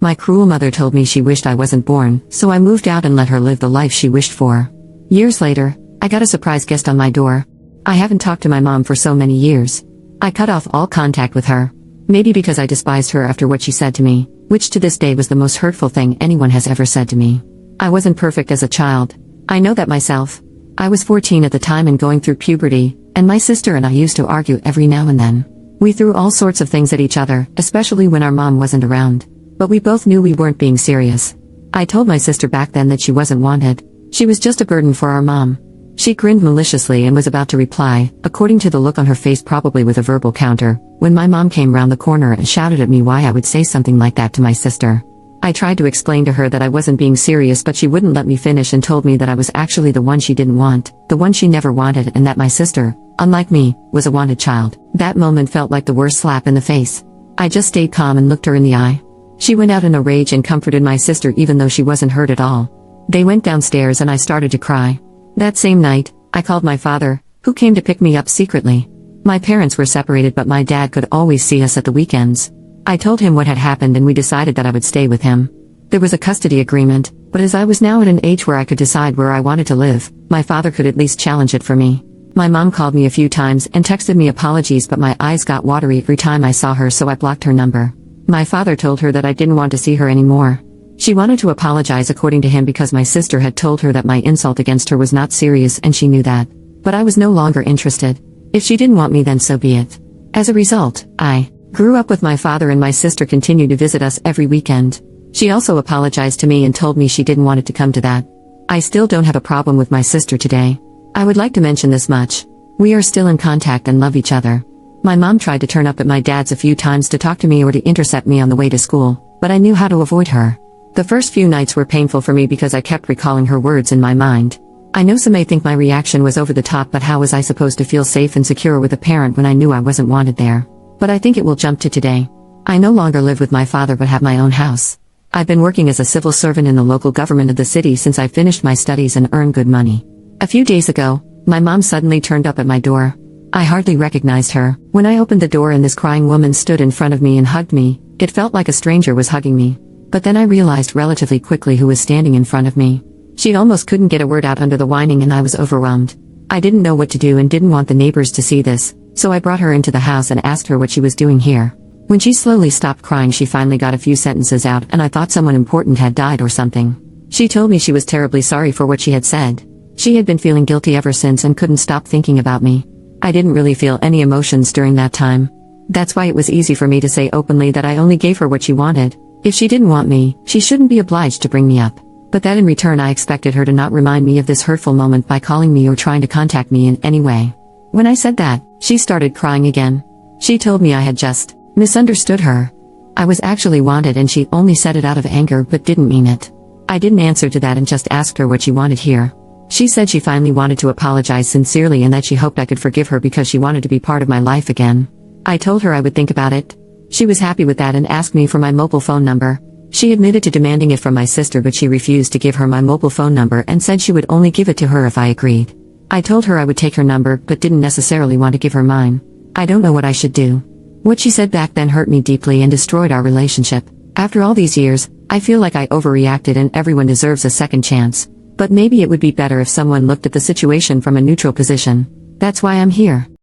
My cruel mother told me she wished I wasn't born, so I moved out and let her live the life she wished for. Years later, I got a surprise guest on my door. I haven't talked to my mom for so many years. I cut off all contact with her. Maybe because I despised her after what she said to me, which to this day was the most hurtful thing anyone has ever said to me. I wasn't perfect as a child. I know that myself. I was 14 at the time and going through puberty, and my sister and I used to argue every now and then. We threw all sorts of things at each other, especially when our mom wasn't around. But we both knew we weren't being serious. I told my sister back then that she wasn't wanted. She was just a burden for our mom. She grinned maliciously and was about to reply, according to the look on her face, probably with a verbal counter, when my mom came round the corner and shouted at me why I would say something like that to my sister. I tried to explain to her that I wasn't being serious, but she wouldn't let me finish and told me that I was actually the one she didn't want, the one she never wanted, and that my sister, unlike me, was a wanted child. That moment felt like the worst slap in the face. I just stayed calm and looked her in the eye. She went out in a rage and comforted my sister even though she wasn't hurt at all. They went downstairs and I started to cry. That same night, I called my father, who came to pick me up secretly. My parents were separated, but my dad could always see us at the weekends. I told him what had happened and we decided that I would stay with him. There was a custody agreement, but as I was now at an age where I could decide where I wanted to live, my father could at least challenge it for me. My mom called me a few times and texted me apologies, but my eyes got watery every time I saw her, so I blocked her number. My father told her that I didn't want to see her anymore. She wanted to apologize according to him because my sister had told her that my insult against her was not serious and she knew that. But I was no longer interested. If she didn't want me, then so be it. As a result, I grew up with my father and my sister continued to visit us every weekend. She also apologized to me and told me she didn't want it to come to that. I still don't have a problem with my sister today. I would like to mention this much. We are still in contact and love each other. My mom tried to turn up at my dad's a few times to talk to me or to intercept me on the way to school, but I knew how to avoid her. The first few nights were painful for me because I kept recalling her words in my mind. I know some may think my reaction was over the top, but how was I supposed to feel safe and secure with a parent when I knew I wasn't wanted there? But I think it will jump to today. I no longer live with my father but have my own house. I've been working as a civil servant in the local government of the city since I finished my studies and earned good money. A few days ago, my mom suddenly turned up at my door. I hardly recognized her. When I opened the door and this crying woman stood in front of me and hugged me, it felt like a stranger was hugging me. But then I realized relatively quickly who was standing in front of me. She almost couldn't get a word out under the whining and I was overwhelmed. I didn't know what to do and didn't want the neighbors to see this, so I brought her into the house and asked her what she was doing here. When she slowly stopped crying, she finally got a few sentences out and I thought someone important had died or something. She told me she was terribly sorry for what she had said. She had been feeling guilty ever since and couldn't stop thinking about me. I didn't really feel any emotions during that time. That's why it was easy for me to say openly that I only gave her what she wanted. If she didn't want me, she shouldn't be obliged to bring me up. But that in return I expected her to not remind me of this hurtful moment by calling me or trying to contact me in any way. When I said that, she started crying again. She told me I had just misunderstood her. I was actually wanted and she only said it out of anger but didn't mean it. I didn't answer to that and just asked her what she wanted here. She said she finally wanted to apologize sincerely and that she hoped I could forgive her because she wanted to be part of my life again. I told her I would think about it. She was happy with that and asked me for my mobile phone number. She admitted to demanding it from my sister, but she refused to give her my mobile phone number and said she would only give it to her if I agreed. I told her I would take her number but didn't necessarily want to give her mine. I don't know what I should do. What she said back then hurt me deeply and destroyed our relationship. After all these years, I feel like I overreacted and everyone deserves a second chance. But maybe it would be better if someone looked at the situation from a neutral position. That's why I'm here.